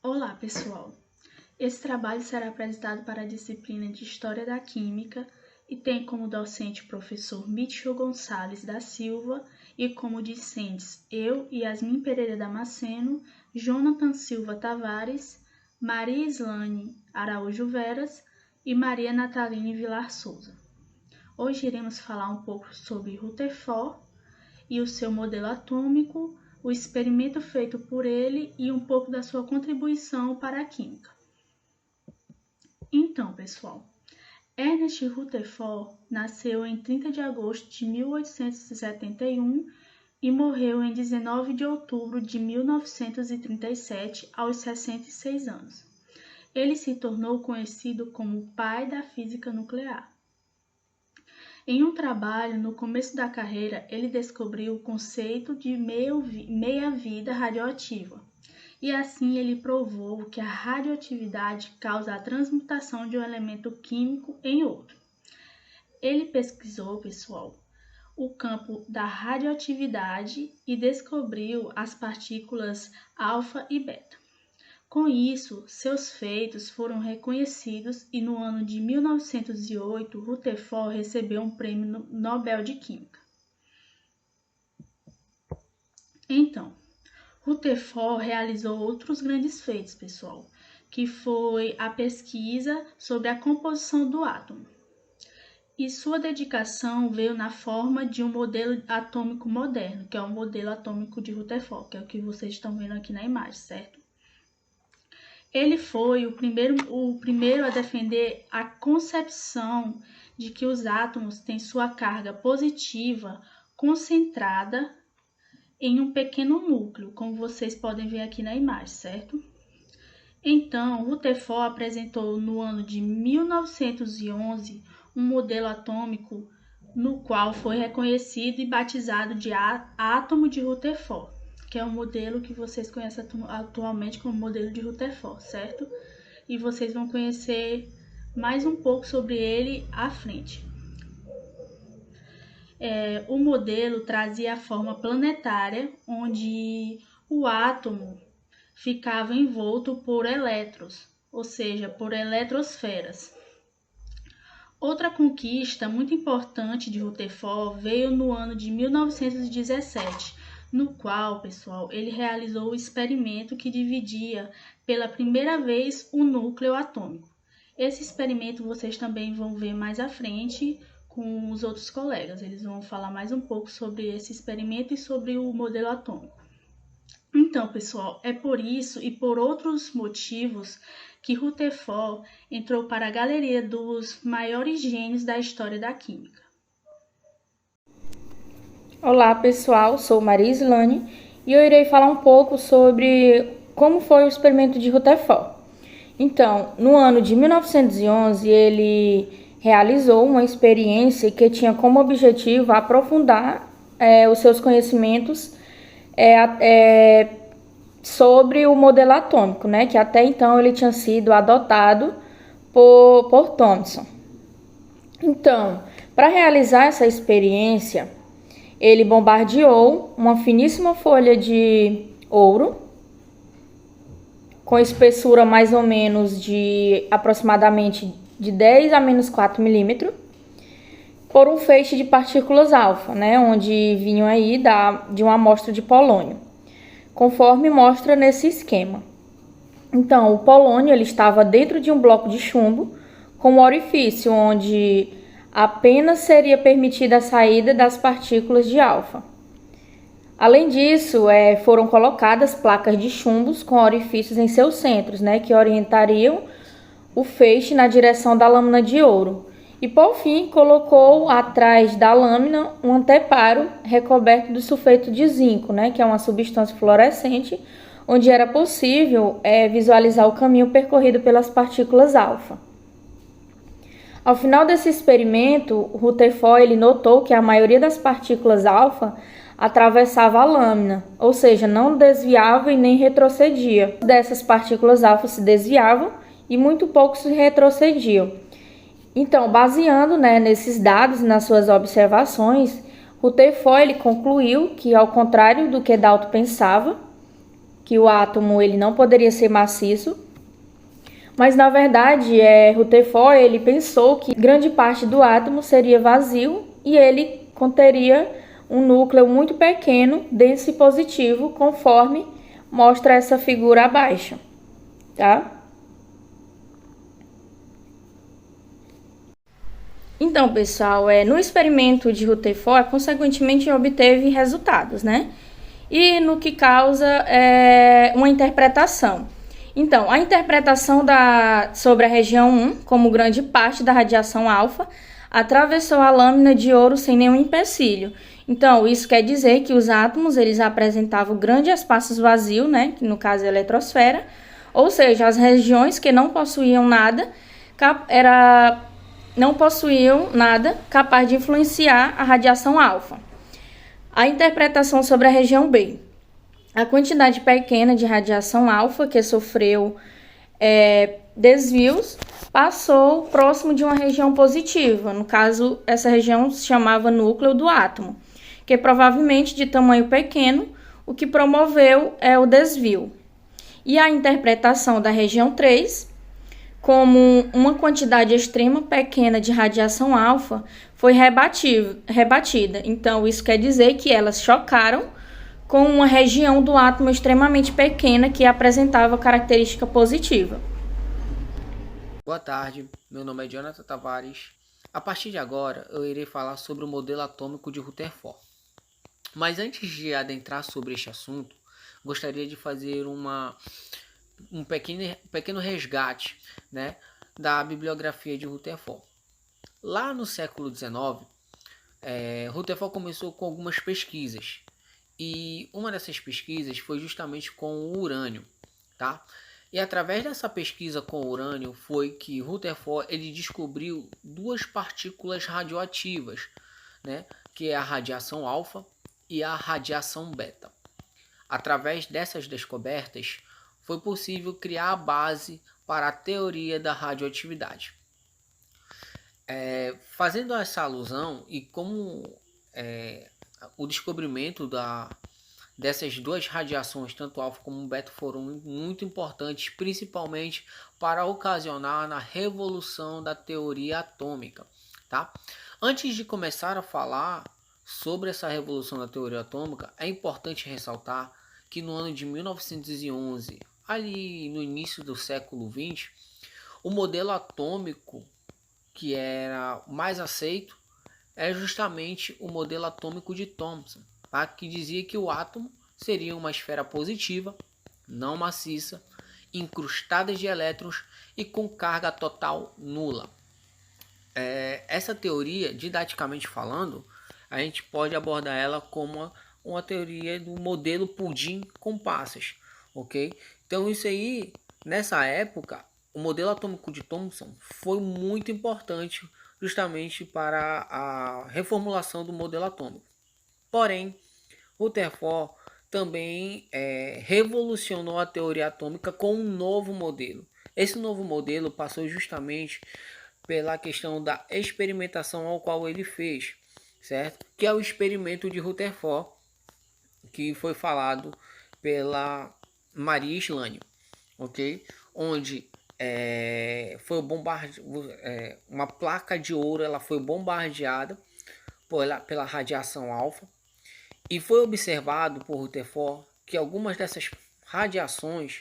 Olá, pessoal! Esse trabalho será apresentado para a disciplina de História da Química e tem como docente o professor Mitchell Gonçalves da Silva e como discentes eu, Yasmin Pereira Damasceno, Jonathan Silva Tavares, Maria Islane Araújo Veras e Maria Nataline Vilar Souza. Hoje iremos falar um pouco sobre Rutherford e o seu modelo atômico, o experimento feito por ele e um pouco da sua contribuição para a química. Então, pessoal, Ernest Rutherford nasceu em 30 de agosto de 1871 e morreu em 19 de outubro de 1937, aos 66 anos. Ele se tornou conhecido como o pai da física nuclear. Em um trabalho, no começo da carreira, ele descobriu o conceito de meia-vida radioativa. E assim ele provou que a radioatividade causa a transmutação de um elemento químico em outro. Ele pesquisou, pessoal, o campo da radioatividade e descobriu as partículas alfa e beta. Com isso, seus feitos foram reconhecidos e no ano de 1908, Rutherford recebeu um prêmio Nobel de Química. Então, Rutherford realizou outros grandes feitos, pessoal, que foi a pesquisa sobre a composição do átomo. E sua dedicação veio na forma de um modelo atômico moderno, que é o modelo atômico de Rutherford, que é o que vocês estão vendo aqui na imagem, certo? Ele foi o primeiro a defender a concepção de que os átomos têm sua carga positiva concentrada em um pequeno núcleo, como vocês podem ver aqui na imagem, certo? Então, Rutherford apresentou no ano de 1911 um modelo atômico no qual foi reconhecido e batizado de átomo de Rutherford, que é o modelo que vocês conhecem atualmente como modelo de Rutherford, certo? E vocês vão conhecer mais um pouco sobre ele à frente. O modelo trazia a forma planetária, onde o átomo ficava envolto por elétrons, ou seja, por eletrosferas. Outra conquista muito importante de Rutherford veio no ano de 1917, no qual, pessoal, ele realizou o experimento que dividia pela primeira vez o núcleo atômico. Esse experimento vocês também vão ver mais à frente com os outros colegas. Eles vão falar mais um pouco sobre esse experimento e sobre o modelo atômico. Então, pessoal, é por isso e por outros motivos que Rutherford entrou para a galeria dos maiores gênios da história da química. Olá pessoal, sou Maria Islane e eu irei falar um pouco sobre como foi o experimento de Rutherford. Então, no ano de 1911, ele realizou uma experiência que tinha como objetivo aprofundar os seus conhecimentos sobre o modelo atômico, né, que até então ele tinha sido adotado por Thomson. Então, para realizar essa experiência, ele bombardeou uma finíssima folha de ouro com espessura mais ou menos de aproximadamente de 10 a menos 4 milímetros por um feixe de partículas alfa, né, onde vinham aí de uma amostra de polônio, conforme mostra nesse esquema. Então, o polônio ele estava dentro de um bloco de chumbo com um orifício onde apenas seria permitida a saída das partículas de alfa. Além disso, foram colocadas placas de chumbos com orifícios em seus centros, né, que orientariam o feixe na direção da lâmina de ouro. E, por fim, colocou atrás da lâmina um anteparo recoberto de sulfeto de zinco, né, que é uma substância fluorescente, onde era possível visualizar o caminho percorrido pelas partículas alfa. Ao final desse experimento, Rutherford ele notou que a maioria das partículas alfa atravessava a lâmina, ou seja, não desviava e nem retrocedia. Dessas partículas alfa se desviavam e muito pouco se retrocediam. Então, baseando nesses dados, nas suas observações, Rutherford ele concluiu que, ao contrário do que Dalton pensava, que o átomo ele não poderia ser maciço, mas na verdade Rutherford ele pensou que grande parte do átomo seria vazio e ele conteria um núcleo muito pequeno, denso e positivo, conforme mostra essa figura abaixo, tá? Então, pessoal, no experimento de Rutherford, consequentemente obteve resultados, né? E no que causa uma interpretação. Então, a interpretação sobre a região 1, como grande parte da radiação alfa, atravessou a lâmina de ouro sem nenhum empecilho. Então, isso quer dizer que os átomos eles apresentavam grandes espaços vazios, né? Que no caso é a eletrosfera, ou seja, as regiões que não possuíam nada capaz de influenciar a radiação alfa. A interpretação sobre a região B. A quantidade pequena de radiação alfa que sofreu desvios passou próximo de uma região positiva. No caso, essa região se chamava núcleo do átomo, que é provavelmente de tamanho pequeno, o que promoveu o desvio. E a interpretação da região 3, como uma quantidade extrema pequena de radiação alfa, foi rebatida. Então, isso quer dizer que elas chocaram com uma região do átomo extremamente pequena que apresentava característica positiva. Boa tarde, meu nome é Jonathan Tavares. A partir de agora, eu irei falar sobre o modelo atômico de Rutherford. Mas antes de adentrar sobre este assunto, gostaria de fazer um pequeno resgate, né, da bibliografia de Rutherford. Lá no século XIX, Rutherford começou com algumas pesquisas. E uma dessas pesquisas foi justamente com o urânio, tá? E através dessa pesquisa com o urânio foi que Rutherford ele descobriu duas partículas radioativas, né? Que é a radiação alfa e a radiação beta. Através dessas descobertas, foi possível criar a base para a teoria da radioatividade. Fazendo essa alusão e como o descobrimento dessas duas radiações, tanto alfa como beta, foram muito importantes, principalmente para ocasionar na revolução da teoria atômica, tá? Antes de começar a falar sobre essa revolução da teoria atômica, é importante ressaltar que no ano de 1911, ali no início do século XX, o modelo atômico que era mais aceito é justamente o modelo atômico de Thomson, tá? Que dizia que o átomo seria uma esfera positiva, não maciça, incrustada de elétrons e com carga total nula. Essa teoria, didaticamente falando, a gente pode abordar ela como uma teoria do modelo pudim com passas, ok? Então isso aí, nessa época, o modelo atômico de Thomson foi muito importante justamente para a reformulação do modelo atômico. Porém, Rutherford também revolucionou a teoria atômica com um novo modelo. Esse novo modelo passou justamente pela questão da experimentação ao qual ele fez, certo? Que é o experimento de Rutherford, que foi falado pela Maria Slane, ok? Onde foi uma placa de ouro, ela foi bombardeada pela radiação alfa e foi observado por Rutherford que algumas dessas radiações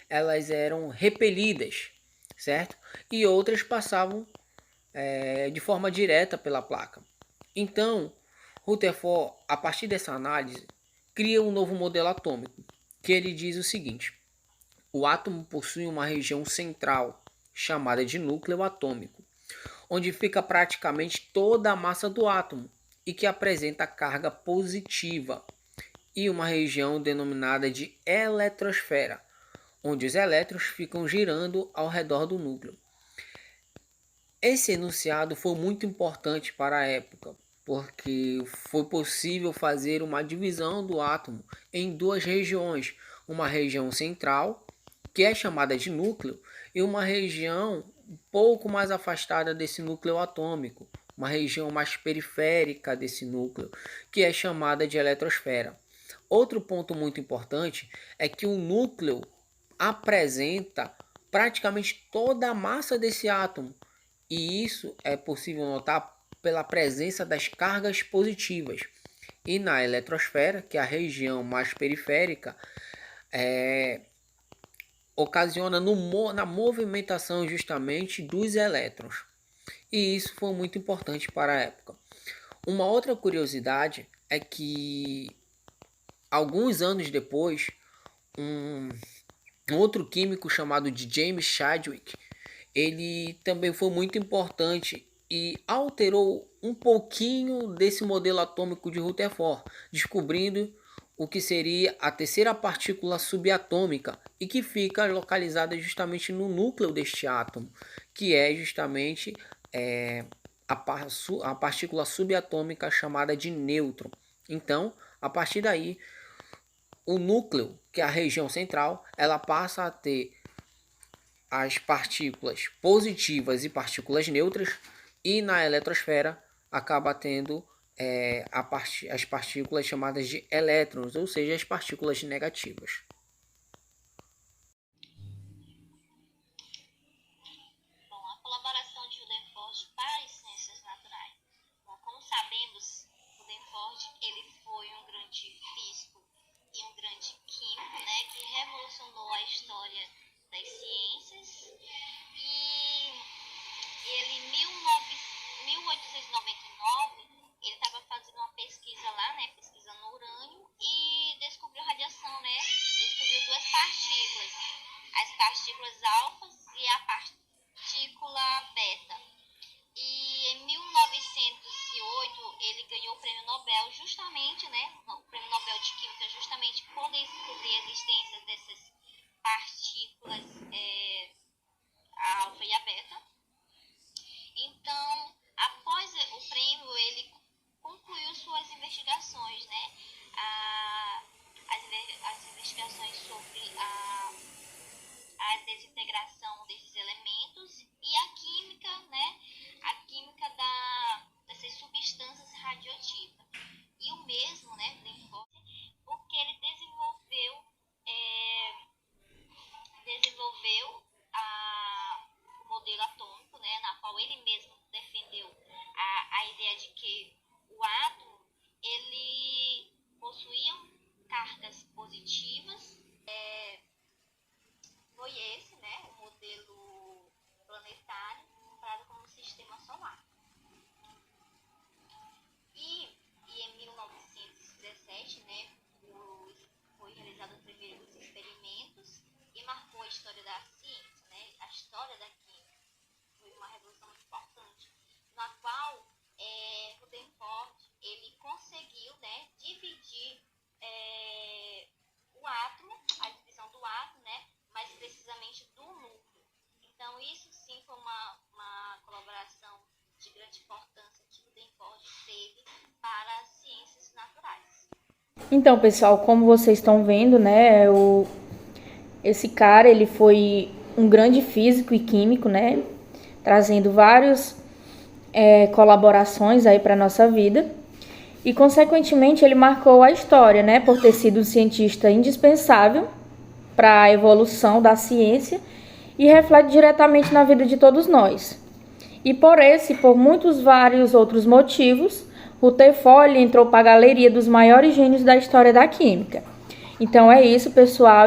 elas eram repelidas, certo? E outras passavam de forma direta pela placa. Então, Rutherford, a partir dessa análise, cria um novo modelo atômico, que ele diz o seguinte: o átomo possui uma região central, chamada de núcleo atômico, onde fica praticamente toda a massa do átomo e que apresenta carga positiva, e uma região denominada de eletrosfera, onde os elétrons ficam girando ao redor do núcleo. Esse enunciado foi muito importante para a época, porque foi possível fazer uma divisão do átomo em duas regiões, uma região central, que é chamada de núcleo, e uma região um pouco mais afastada desse núcleo atômico, uma região mais periférica desse núcleo, que é chamada de eletrosfera. Outro ponto muito importante é que o núcleo apresenta praticamente toda a massa desse átomo, e isso é possível notar pela presença das cargas positivas. E na eletrosfera, que é a região mais periférica, ocasiona na movimentação justamente dos elétrons. E isso foi muito importante para a época. Uma outra curiosidade é que alguns anos depois, um outro químico chamado de James Chadwick, ele também foi muito importante e alterou um pouquinho desse modelo atômico de Rutherford, descobrindo o que seria a terceira partícula subatômica e que fica localizada justamente no núcleo deste átomo, que é justamente a partícula subatômica chamada de nêutron. Então, a partir daí, o núcleo, que é a região central, ela passa a ter as partículas positivas e partículas neutras, e na eletrosfera acaba tendo as partículas chamadas de elétrons, ou seja, as partículas negativas. Bom, a colaboração de Rutherford para as ciências naturais. Bom, como sabemos, Rutherford ele foi um grande físico e um grande químico, né, que revolucionou a história das ciências, e ele em 1899 ele estava fazendo uma pesquisa lá, né, pesquisando urânio, e descobriu radiação, né, descobriu duas partículas, as partículas alfas e a partícula beta. E em 1908 ele ganhou o prêmio Nobel justamente, né, o prêmio Nobel de Química, justamente por descobrir a existência dessas partículas, a alfa e a beta. Então, após o prêmio, ele concluiu suas investigações, né? As investigações sobre a desintegração desses elementos e a química, né? A química dessas substâncias radioativas. E o mesmo, né? Porque ele desenvolveu o modelo atômico, né, na qual ele mesmo defendeu a ideia de que o átomo ele possuía cargas positivas. Foi esse, né, o modelo planetário comparado com o sistema solar. E em 1917, né, foi realizado o primeiro dos experimentos e marcou a história da ciência, né, a história da química. Foi uma revolução muito importante, na qual Rutherford ele conseguiu, né, dividir o átomo, a divisão do átomo, né, mais precisamente do núcleo. Então isso sim foi uma colaboração de grande importância que Rutherford teve para as ciências naturais. Então, pessoal, como vocês estão vendo, né, esse cara, ele foi um grande físico e químico, né, trazendo várias colaborações aí para nossa vida, e consequentemente ele marcou a história, né, por ter sido um cientista indispensável para a evolução da ciência e reflete diretamente na vida de todos nós. E por muitos vários outros motivos, Rutherford entrou para a galeria dos maiores gênios da história da química. Então é isso, pessoal.